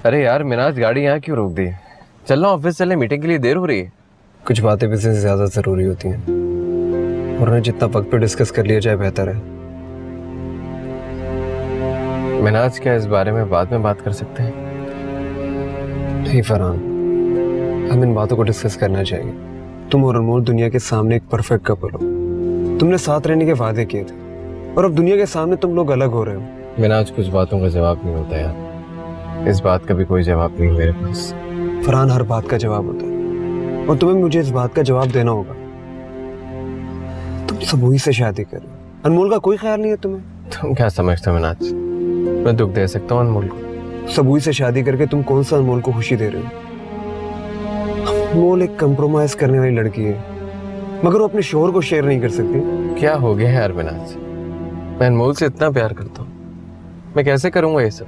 अरे यार मिनाज, गाड़ी यहाँ क्यों रोक दी? चलना ऑफिस चले, मीटिंग के लिए देर हो रही है। कुछ बातें भी से ज़्यादा ज़रूरी होती हैं और उन्हें जितना वक्त पे डिस्कस कर लिया जाए बेहतर है। मिनाज, क्या इस बारे में बाद में बात कर सकते हैं? नहीं फरहान, हम इन बातों को डिस्कस करना चाहिए। तुम और अनमोल दुनिया के सामने एक परफेक्ट कपल हो। तुमने साथ रहने के वादे किए थे और अब दुनिया के सामने तुम लोग अलग हो रहे हो। मिनाज, कुछ बातों का जवाब नहीं होता यार। इस बात का भी कोई जवाब नहीं मेरे पास। फरहान, हर बात का जवाब होता है और तुम्हें मुझे इस बात का जवाब देना होगा। तुम सबूही से शादी कर रहे हो, अनमोल का कोई ख्याल नहीं है तुम्हें। तुम क्या समझते हो मिनाज? मैं दुख दे सकता हूँ अनमोल को? सबूही से शादी करके तुम कौन सा अनमोल को खुशी दे रहे हो? अनमोल एक कंप्रोमाइज करने वाली लड़की है, मगर वो अपने शोहर को शेयर नहीं कर सकती। क्या हो गया यार मिनाज? मैं अनमोल से इतना प्यार करता हूँ, मैं कैसे करूंगा ये सब?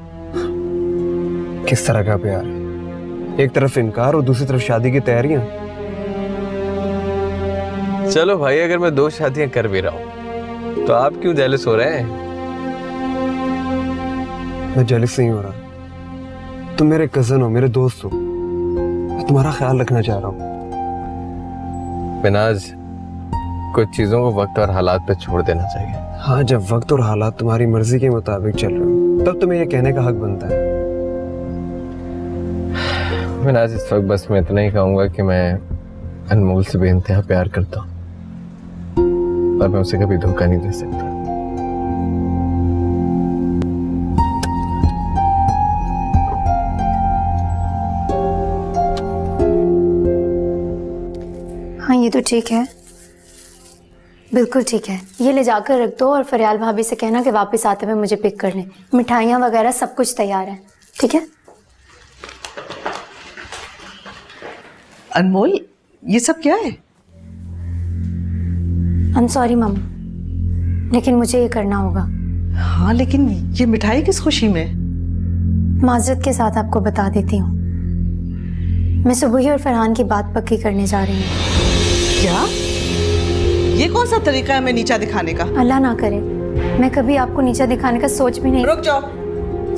किस तरह का प्यार है? एक तरफ इनकार और दूसरी तरफ शादी की तैयारियां। चलो भाई, अगर मैं 2 शादियां कर भी रहा हूँ तो आप क्यों जेलस हो रहे हैं? मैं जेलस नहीं हो रहा। तुम मेरे कजन हो, मेरे दोस्त हो, मैं तुम्हारा ख्याल रखना चाह रहा हूँ। मिनाज, कुछ चीजों को वक्त और हालात पे छोड़ देना चाहिए। हाँ, जब वक्त और हालात तुम्हारी मर्जी के मुताबिक चल रहे हो तब तुम्हें यह कहने का हक बनता है। मिनाज, इस वक्त बस मैं इतना ही कहूंगा कि मैं अनमोल से बेइंतहा प्यार करता हूँ और मैं उसे कभी धोखा नहीं दे सकता। हाँ, ये तो ठीक है, बिल्कुल ठीक है। ये ले जाकर रख दो और फरियाल भाभी से कहना कि वापस आते हुए मुझे पिक कर लें। मिठाइयाँ वगैरह सब कुछ तैयार है, ठीक है? अनमोल, ये सब क्या है? आई एम सॉरी मम्मा, लेकिन मुझे ये करना होगा। हाँ, लेकिन ये मिठाई किस खुशी में? माजरत के साथ आपको बता देती हूँ, मैं सुबह और फरहान की बात पक्की करने जा रही हूँ। क्या? ये कौन सा तरीका है हमें नीचा दिखाने का? अल्लाह ना करे मैं कभी आपको नीचा दिखाने का सोच भी नहीं। रुक जाओ,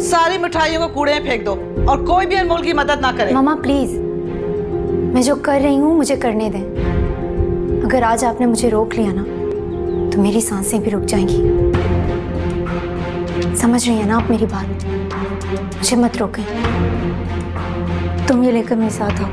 सारी मिठाइयों को कूड़े में फेंक दो और कोई भी अनमोल की मदद ना करे। मामा प्लीज, मैं जो कर रही हूँ मुझे करने दें। अगर आज आपने मुझे रोक लिया ना तो मेरी सांसें भी रुक जाएंगी। समझ रही है ना आप मेरी बात? मुझे मत रोकें। तुम ये लेकर मेरे साथ आओ।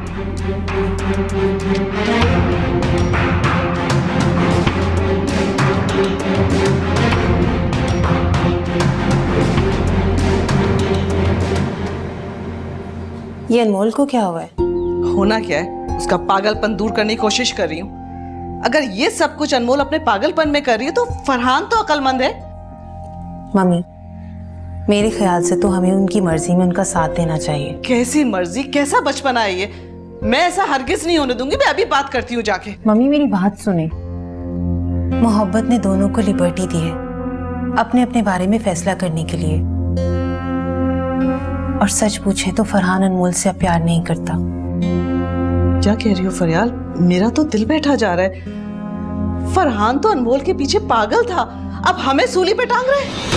ये अनमोल को क्या हुआ है? होना क्या है, उसका पागलपन दूर करने की कोशिश कर रही हूँ। अगर ये सब कुछ अनमोल अपने पागलपन में कर रही है तो फरहान तो अक्लमंद है। मम्मी, मेरे ख्याल से तो हमें उनकी मर्जी में उनका साथ देना चाहिए। कैसी मर्जी, कैसा बचपना है ये? मैं ऐसा हरगिज नहीं होने दूंगी। मैं अभी बात करती हूँ जाके। मम्मी मेरी बात सुने, मोहब्बत ने दोनों को लिबर्टी दी है अपने अपने बारे में फैसला करने के लिए। और सच पूछे तो फरहान अनमोल से अब प्यार नहीं करता। क्या कह रही हो फरियाल? मेरा तो दिल बैठा जा रहा है। फरहान तो अनमोल के पीछे पागल था, अब हमें सूली पे टांग रहे हैं।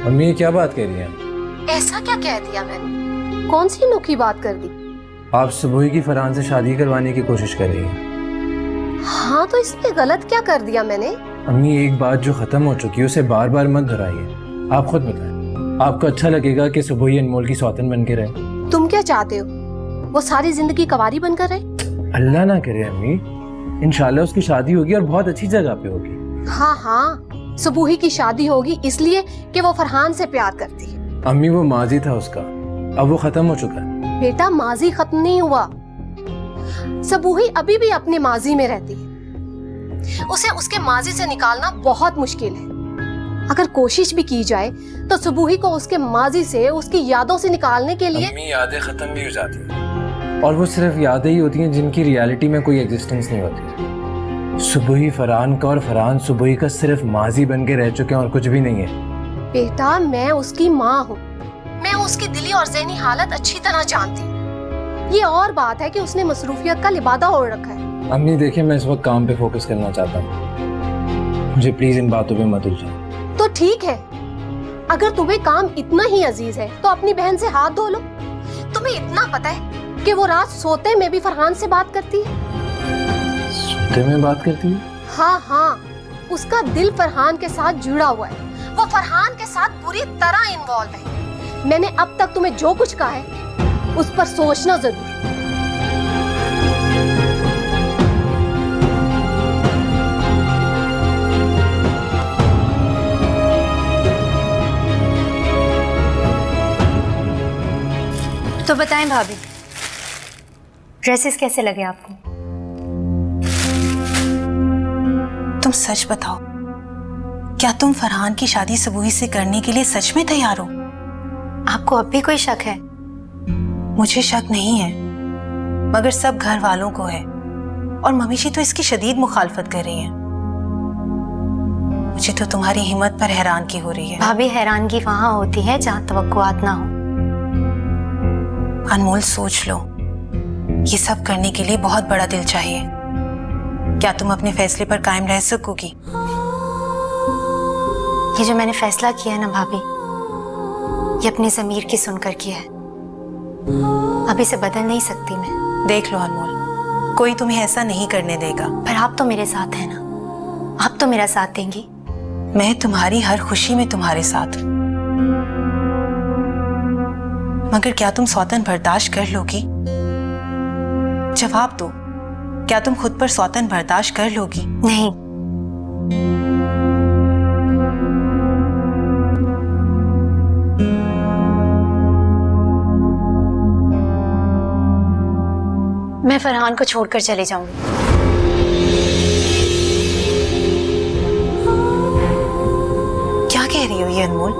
अम्मी, ये क्या बात कह रही हैं? ऐसा क्या कह दिया मैंने? कौन सी अनोखी बात कर दी? आप सुबह की फरहान से शादी करवाने की कोशिश कर रही हैं। हाँ, तो इसमें गलत क्या कर दिया मैंने? अम्मी, एक बात जो खत्म हो चुकी है उसे बार बार मत दोहराइए। आप खुद बताएं, आपको अच्छा लगेगा कि सुबह ही अनमोल की सौतन बन के रहे? तुम क्या चाहते हो, वो सारी जिंदगी कवारी बनकर रहे? अल्लाह ना करे अम्मी, इंशाल्लाह उसकी शादी होगी और बहुत अच्छी जगह पे होगी। हाँ हाँ, सुबूही की शादी होगी इसलिए कि वो फरहान से प्यार करती है। अम्मी, वो माजी था उसका, अब वो खत्म हो चुका है। बेटा, माजी खत्म नहीं हुआ। सबूही अभी भी अपने माजी में रहती है। उसे उसके माजी से निकालना बहुत मुश्किल है। अगर कोशिश भी की जाए तो सबूही को उसके माजी से, उसकी यादों से निकालने के लिए। अम्मी, यादें खत्म भी हो जाती हैं और वो सिर्फ यादें ही होती हैं जिनकी रियलिटी में कोई एग्जिस्टेंस नहीं होती। सुबही फरहान का और फरहान सुबही का सिर्फ माजी बन के रह चुके हैं और कुछ भी नहीं है। बेटा मैं उसकी माँ हूँ, मैं उसकी दिली और ज़हनी हालत अच्छी तरह जानती हूँ। ये और बात है कि उसने मसरूफियत का लिबादा ओढ़ रखा है। अम्मी देखिए, मैं इस वक्त काम पे फोकस करना चाहता हूँ, मुझे प्लीज इन बातों पे मत उलझाओ। तो ठीक है, अगर तुम्हें काम इतना ही अजीज है तो अपनी बहन से हाथ धो लो। तुम्हें इतना पता है कि वो रात सोते में भी फरहान से बात करती है। सोते में बात करती है? हाँ हाँ, उसका दिल फरहान के साथ जुड़ा हुआ है, वो फरहान के साथ पूरी तरह इन्वॉल्व है। मैंने अब तक तुम्हें जो कुछ कहा है उस पर सोचना जरूर। तो बताएं भाभी, ड्रेसेस कैसे लगे आपको? तुम सच बताओ, क्या तुम फरहान की शादी सबूही से करने के लिए सच में तैयार हो? आपको अब भी कोई शक है? मुझे शक नहीं है, मगर सब घर वालों को है, और मम्मी जी तो इसकी शदीद मुखालफत कर रही हैं। मुझे तो तुम्हारी हिम्मत पर हैरानगी हो रही है। भाभी, हैरानगी वहां होती है जहां तवक्कुआत ना हो। अनमोल, सोच लो, ये सब करने के लिए बहुत बड़ा दिल चाहिए। क्या तुम अपने फैसले पर कायम रह सकोगी? ये जो मैंने फैसला किया है ना भाभी, ये अपने ज़मीर की सुनकर किया है। अब इसे बदल नहीं सकती मैं। देख लो अनमोल, कोई तुम्हें ऐसा नहीं करने देगा। पर आप तो मेरे साथ हैं ना, आप तो मेरा साथ देंगी। मैं तुम्हारी हर खुशी में तुम्हारे साथ हूं। मगर क्या तुम सौतन बर्दाश्त कर लोगी? जवाब दो, क्या तुम खुद पर सौतन बर्दाश्त कर लोगी? नहीं। मैं फरहान को छोड़कर चले जाऊंगी। क्या कह रही हो ये अनमोल?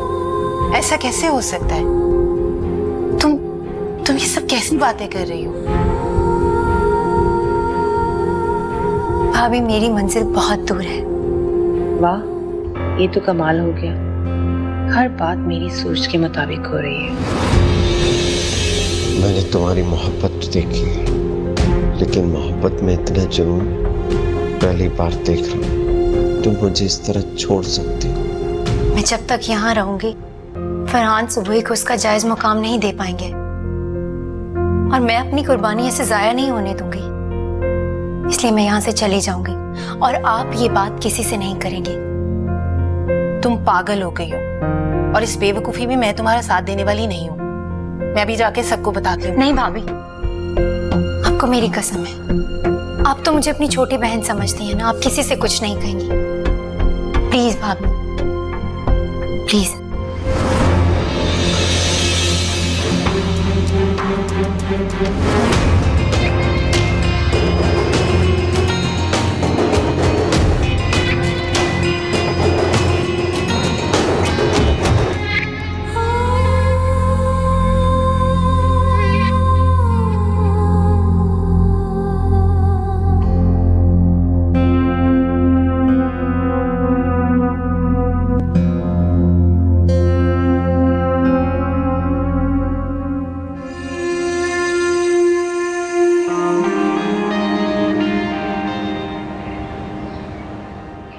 ऐसा कैसे हो सकता है? तुम ये सब कैसी बातें कर रही हो? भाभी, मेरी मंजिल बहुत दूर है। वाह, ये तो कमाल हो गया। हर बात मेरी सोच के मुताबिक हो रही है। मैंने तुम्हारी मोहब्बत तो देखी है, लेकिन मोहब्बत में इतना जुनून पहली बार देख रहा हूँ। तुम मुझे इस तरह छोड़ सकती हो? मैं जब तक यहाँ रहूंगी, फरहान सुबह को उसका जायज मुकाम नहीं दे पाएंगे, और मैं अपनी कुर्बानी ऐसे जाया नहीं होने दूंगी। इसलिए मैं यहाँ से चली जाऊंगी, और आप ये बात किसी से नहीं करेंगे। तुम पागल हो गई हो, और इस बेवकूफी में मैं तुम्हारा साथ देने वाली नहीं हूँ। मैं अभी जाके सबको बताती हूँ। नहीं भाभी, आपको मेरी कसम है, आप तो मुझे अपनी छोटी बहन समझती हैं ना, आप किसी से कुछ नहीं कहेंगी। प्लीज भाभी, प्लीज।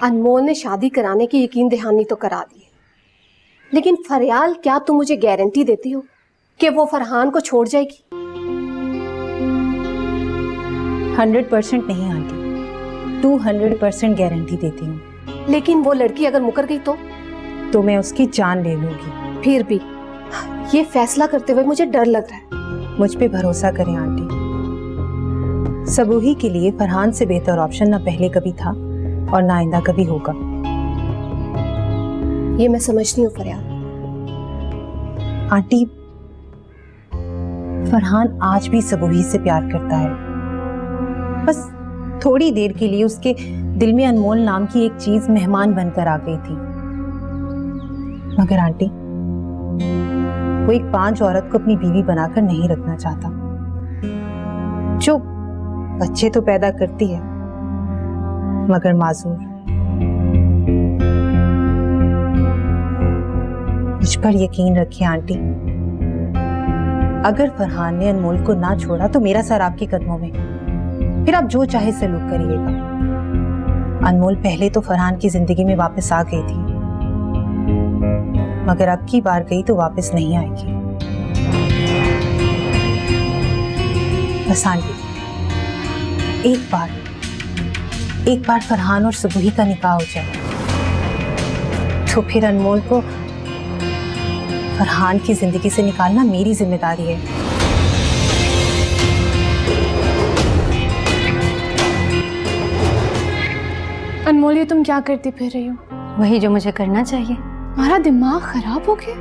अनमोल ने शादी कराने की यकीन दहानी तो करा दी है, लेकिन फरियाल, क्या तुम मुझे गारंटी देती हो कि वो फरहान को छोड़ जाएगी? 100% नहीं आंटी, 200% गारंटी देती हूँ। लेकिन वो लड़की अगर मुकर गई तो मैं उसकी जान ले लूंगी। फिर भी ये फैसला करते हुए मुझे डर लग रहा है। मुझ पे भरोसा करें आंटी, सबूही के लिए फरहान से बेहतर ऑप्शन ना पहले कभी था और ना आइंदा कभी होगा। ये मैं समझती हूँ फरियाल। आंटी, फरहान आज भी सबूही से प्यार करता है। बस थोड़ी देर के लिए उसके दिल में अनमोल नाम की एक चीज मेहमान बनकर आ गई थी। मगर आंटी, वो एक पांच औरत को अपनी बीवी बनाकर नहीं रखना चाहता। जो बच्चे तो पैदा करती है, मगर माजूर। पर यकीन रखिए आंटी, अगर फरहान ने अनमोल को ना छोड़ा तो मेरा सर आपके कदमों में, फिर आप जो चाहे सलूक करिएगा। अनमोल पहले तो फरहान की जिंदगी में वापस आ गई थी, मगर अब की बार गई तो वापस नहीं आएगी। बस आंटी, एक बार फरहान और सुबही का निकाह हो जाए तो फिर अनमोल को फरहान की जिंदगी से निकालना मेरी जिम्मेदारी है। अनमोल, ये तुम क्या करती फिर रही हो? वही जो मुझे करना चाहिए। तुम्हारा दिमाग खराब हो गया?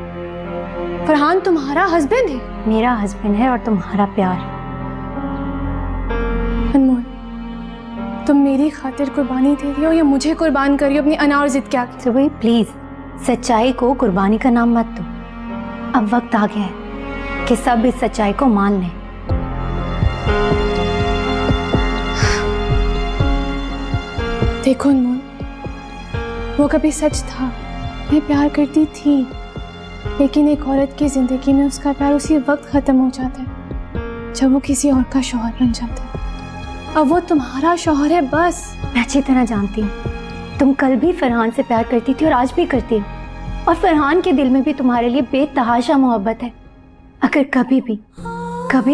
फरहान तुम्हारा हस्बैंड है। मेरा हस्बैंड है और तुम्हारा प्यार। अनमोल, तुम मेरी खातिर कुर्बानी दे रही हो या मुझे कुर्बान कर रही हो अपनी अना और जिद क्या? सुबह प्लीज सच्चाई को कुर्बानी का नाम मत दो। अब वक्त आ गया है कि सब इस सच्चाई को मान लें। देखो अनमोल, वो कभी सच था, मैं प्यार करती थी, लेकिन एक औरत की जिंदगी में उसका प्यार उसी वक्त खत्म हो जाता है जब वो किसी और का शौहर बन जाता है। अब वो तुम्हारा शौहर है बस। मैं अच्छी तरह जानती हूँ तुम कल भी फरहान से प्यार करती थी और आज भी करती हो, और फरहान के दिल में भी तुम्हारे लिए बेतहाशा मोहब्बत है। अगर कभी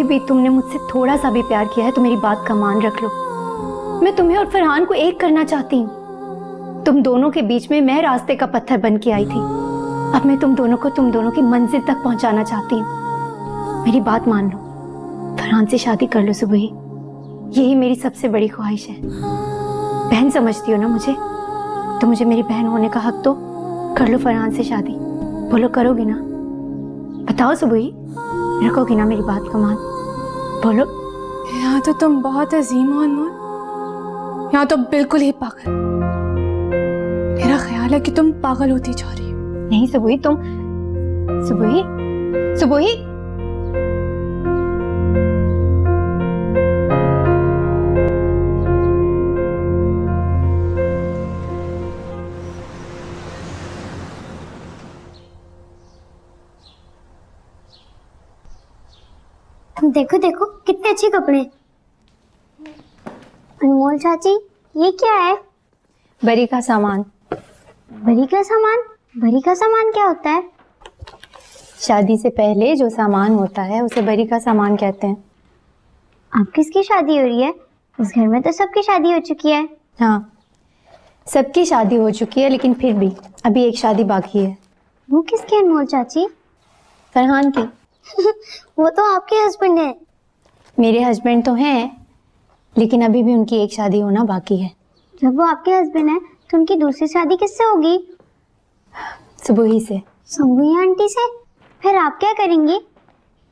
भी तुमने मुझसे थोड़ा सा भी प्यार किया है तो मेरी बात का मान रख लो। मैं तुम्हें और फरहान को एक करना चाहती हूँ। तुम दोनों के बीच में मैं रास्ते का पत्थर बन के आई थी, अब मैं तुम दोनों की मंजिल तक पहुंचाना चाहती हूँ। मेरी बात मान लो, फरहान से शादी कर लो सुबह। यही मेरी सबसे बड़ी ख्वाहिश है। बहन समझती हो ना मुझे, तो मुझे मेरी बहन होने का हक दो। कर लो फरहान से शादी। बोलो करोगी ना? बताओ सुबह, रखोगी ना मेरी बात का मान? बोलो। यहाँ तो तुम बहुत अजीम हो अनमोल, यहाँ तो बिल्कुल ही पागल। मेरा ख्याल है कि तुम पागल होती जा रही हो। नहीं सुबह, तुम सुबह देखो देखो कितने अच्छे कपड़े। अनमोल चाची, ये क्या है? बरी का सामान। बरी का सामान? बरी का सामान क्या होता है? शादी से पहले जो सामान होता है उसे बरी का सामान कहते हैं। अब किसकी शादी हो रही है? इस घर में तो सबकी शादी हो चुकी है। हाँ, सबकी शादी हो चुकी है, लेकिन फिर भी अभी एक शादी बाकी है। वो किसकी अनमोल चाची? फरहान की। वो तो आपके हस्बैंड है। मेरे हस्बैंड तो हैं, लेकिन अभी भी उनकी एक शादी होना बाकी है। जब वो आपके हस्बैंड है तो उनकी दूसरी शादी किससे होगी? सुबह से। सुबही आंटी से? फिर आप क्या करेंगी?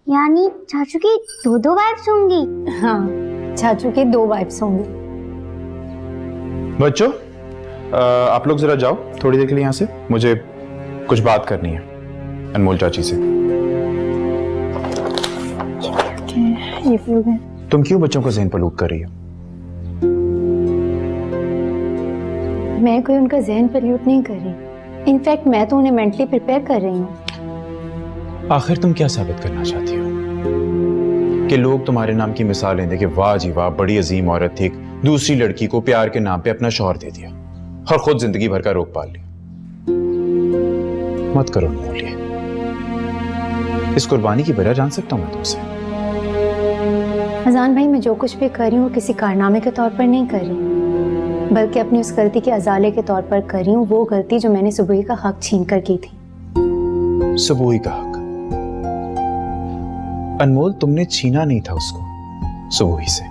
यानी चाचू की दो वाइफ्स होंगी? हाँ, चाचू की 2 वाइफ्स होंगी। बच्चों, आप लोग जरा जाओ थोड़ी देर के लिए यहाँ से, मुझे कुछ बात करनी है अनमोल चाची से। तुम क्यों बच्चों को ज़हन पलूद कर रही हो? मैं कोई उनका ज़हन पल्यूट नहीं कर रही। इनफैक्ट मैं तो उन्हें मेंटली प्रिपेयर कर रही हूँ। आखिर तुम क्या साबित करना चाहती हो? कि लोग तुम्हारे नाम की मिसालें दें कि वाह जी वाह, बड़ी अजीम औरत थी, दूसरी लड़की को प्यार के नाम पे अपना शौहर दे दिया और खुद जिंदगी भर का रोग पाल लिया। मत करो अनमोल, इस कुर्बानी की वजह जान सकता हूं मैं तुमसे। अजान भाई, मैं जो कुछ भी कर रही हूँ वो किसी कारनामे के तौर पर नहीं कर रही, बल्कि अपनी उस गलती के अजाले के तौर पर कर रही हूँ। वो गलती जो मैंने सुबह का हक छीन कर की थी। सुबही का हक? अनमोल, तुमने छीना नहीं था उसको सुबही से,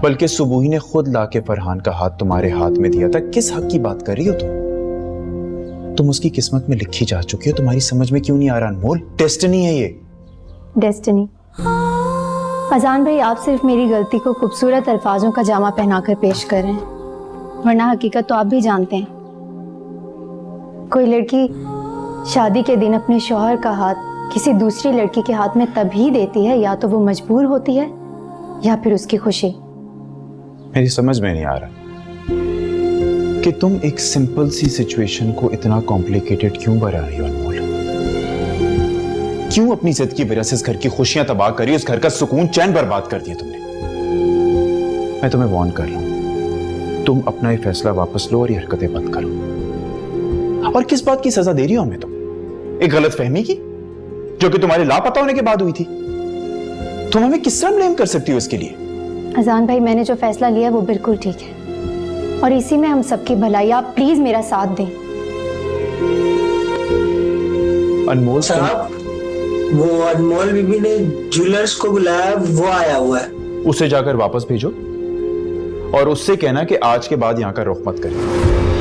बल्कि सुबही ने खुद लाके फरहान का हाथ तुम्हारे हाथ में दिया था। किस हक की बात कर रही हो तुम उसकी किस्मत में लिखी जा चुकी हो। तुम्हारी समझ में क्यों नहीं आ रहा अनमोल? डेस्टिनी है ये। डेस्टिनी? अजान भाई, आप सिर्फ मेरी गलती को खूबसूरत अल्फाजों का जामा पहनाकर पेश कर रहे हैं, वरना हकीकत तो आप भी जानते हैं। कोई लड़की शादी के दिन अपने शौहर का हाथ किसी दूसरी लड़की के हाथ में तभी देती है, या तो वो मजबूर होती है या फिर उसकी खुशी। मेरी समझ में नहीं आ रहा कि तुम एक सिंपल सी सिचुएशन को इतना कॉम्प्लिकेटेड क्यों बना रही हो अनमोल। क्यों अपनी जिद की वजह से इस घर की खुशियां तबाह करी, उस घर का सुकून चैन बर्बाद कर दिया तुमने। मैं तुम्हें वार्न कर रहा हूं, तुम अपना ये फैसला वापस लो और ये हरकतें बंद करो। और किस बात की सजा दे रही हो हमें तुम? एक गलत फहमी की जो कि तुम्हारे लापता होने के बाद हुई थी। तुम हमें किस तरह ब्लेम कर सकती हो इसके लिए? अजान भाई, मैंने जो फैसला लिया है वो बिल्कुल ठीक है और इसी में हम सबकी भलाई। आप प्लीज मेरा साथ दें। अनमोल साहब, वो अनमोल बीबी ने ज्वेलर्स को बुलाया, वो आया हुआ है। उसे जाकर वापस भेजो और उससे कहना कि आज के बाद यहां का रुख मत करें।